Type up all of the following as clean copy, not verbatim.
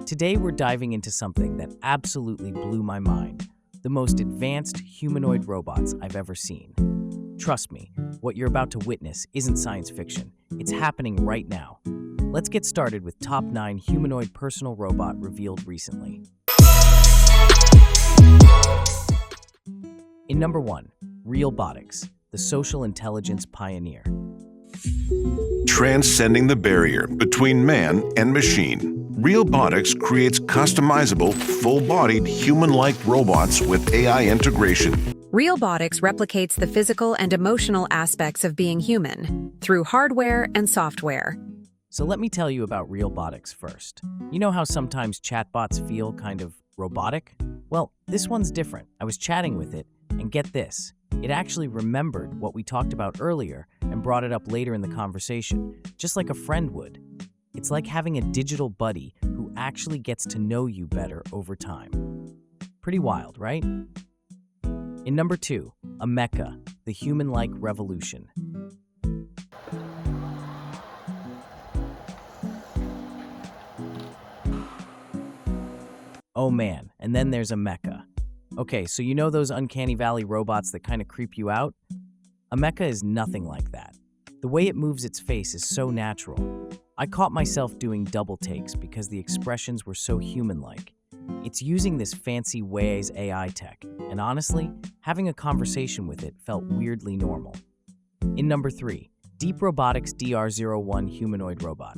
Today we're diving into something that absolutely blew my mind, the most advanced humanoid robots I've ever seen. Trust me, what you're about to witness isn't science fiction, it's happening right now. Let's get started with top 9 humanoid personal robot revealed recently. In number 1, Realbotix, the social intelligence pioneer. Transcending the barrier between man and machine, Realbotix creates customizable, full-bodied, human-like robots with AI integration. Realbotix replicates the physical and emotional aspects of being human through hardware and software. So let me tell you about Realbotix first. You know how sometimes chatbots feel kind of robotic? Well, this one's different. I was chatting with it, and get this, it actually remembered what we talked about earlier and brought it up later in the conversation, just like a friend would. It's like having a digital buddy who actually gets to know you better over time. Pretty wild, right? In number 2, Ameca, the Humanlike Revolution. Oh man, and then there's Ameca. Okay, so you know those Uncanny Valley robots that kind of creep you out? Ameca is nothing like that. The way it moves its face is so natural. I caught myself doing double takes because the expressions were so human-like. It's using this fancy Waze AI tech, and honestly, having a conversation with it felt weirdly normal. In number 3, DeepRobotics DR01 humanoid robot.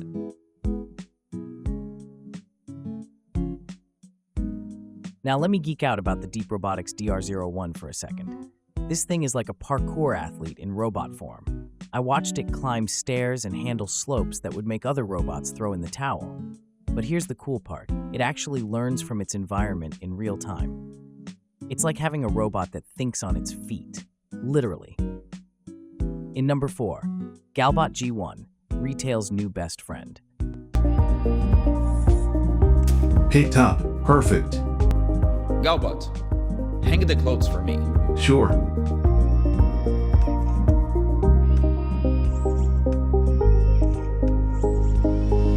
Now let me geek out about the DeepRobotics DR01 for a second. This thing is like a parkour athlete in robot form. I watched it climb stairs and handle slopes that would make other robots throw in the towel. But here's the cool part, it actually learns from its environment in real time. It's like having a robot that thinks on its feet, literally. In number 4, Galbot G1, retail's new best friend. Hey Top, perfect. Galbot, hang the clothes for me. Sure.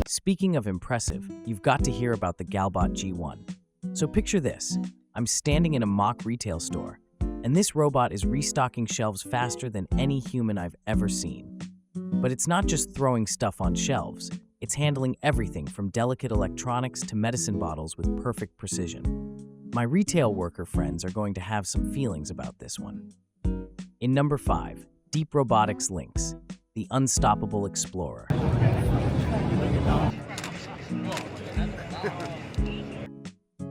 Speaking of impressive, you've got to hear about the Galbot G1. So picture this, I'm standing in a mock retail store, and this robot is restocking shelves faster than any human I've ever seen. But it's not just throwing stuff on shelves, it's handling everything from delicate electronics to medicine bottles with perfect precision. My retail worker friends are going to have some feelings about this one. In number 5, DeepRobotics Lynx, the unstoppable explorer.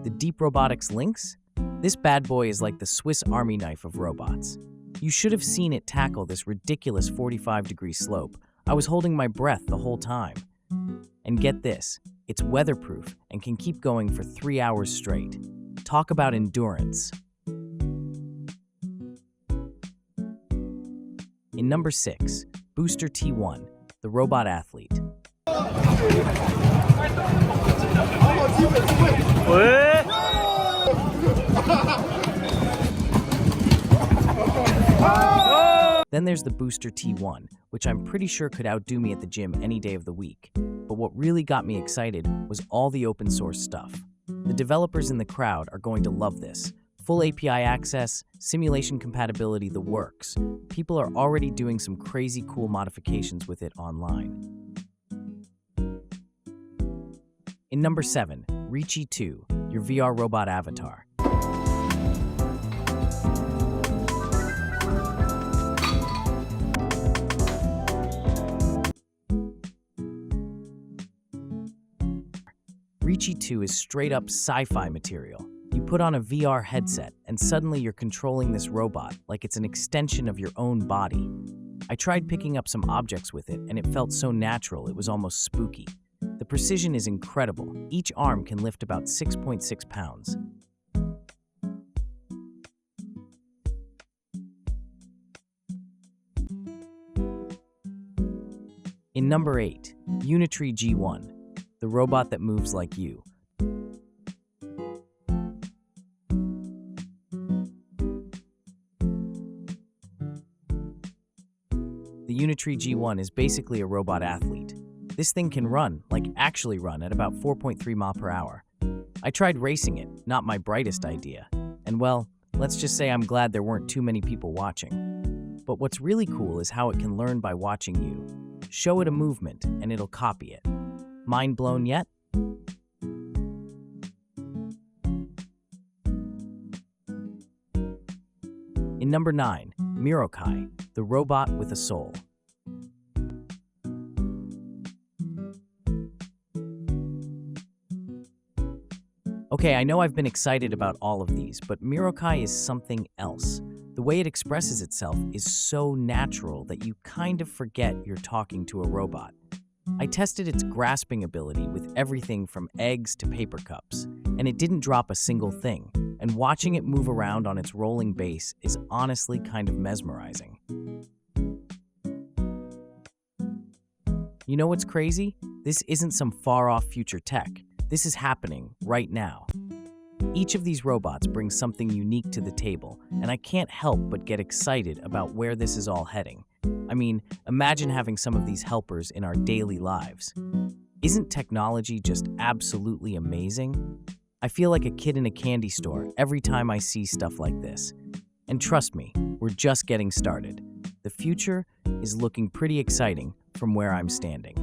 The DeepRobotics Lynx? This bad boy is like the Swiss Army knife of robots. You should have seen it tackle this ridiculous 45-degree slope. I was holding my breath the whole time. And get this, it's weatherproof and can keep going for 3 hours straight. Talk about endurance. In number 6, Booster T1, the robot athlete. Then there's the Booster T1, which I'm pretty sure could outdo me at the gym any day of the week. But what really got me excited was all the open source stuff. The developers in the crowd are going to love this. Full API access, simulation compatibility, the works. People are already doing some crazy cool modifications with it online. In number 7, Reachy 2, your VR robot avatar. Reachy 2 is straight-up sci-fi material. You put on a VR headset, and suddenly you're controlling this robot like it's an extension of your own body. I tried picking up some objects with it, and it felt so natural it was almost spooky. The precision is incredible. Each arm can lift about 6.6 pounds. In number 8, Unry G1, the robot that moves like you. The Unry G1 is basically a robot athlete. This thing can run, like actually run, at about 4.3 miles per hour. I tried racing it, not my brightest idea. And well, let's just say I'm glad there weren't too many people watching. But what's really cool is how it can learn by watching you. Show it a movement, and it'll copy it. Mind blown yet? In number 9, Mirai, the robot with a soul. Okay, I know I've been excited about all of these, but Mirai is something else. The way it expresses itself is so natural that you kind of forget you're talking to a robot. I tested its grasping ability with everything from eggs to paper cups, and it didn't drop a single thing, and watching it move around on its rolling base is honestly kind of mesmerizing. You know what's crazy? This isn't some far-off future tech. This is happening right now. Each of these robots brings something unique to the table, and I can't help but get excited about where this is all heading. I mean, imagine having some of these helpers in our daily lives. Isn't technology just absolutely amazing? I feel like a kid in a candy store every time I see stuff like this. And trust me, we're just getting started. The future is looking pretty exciting from where I'm standing.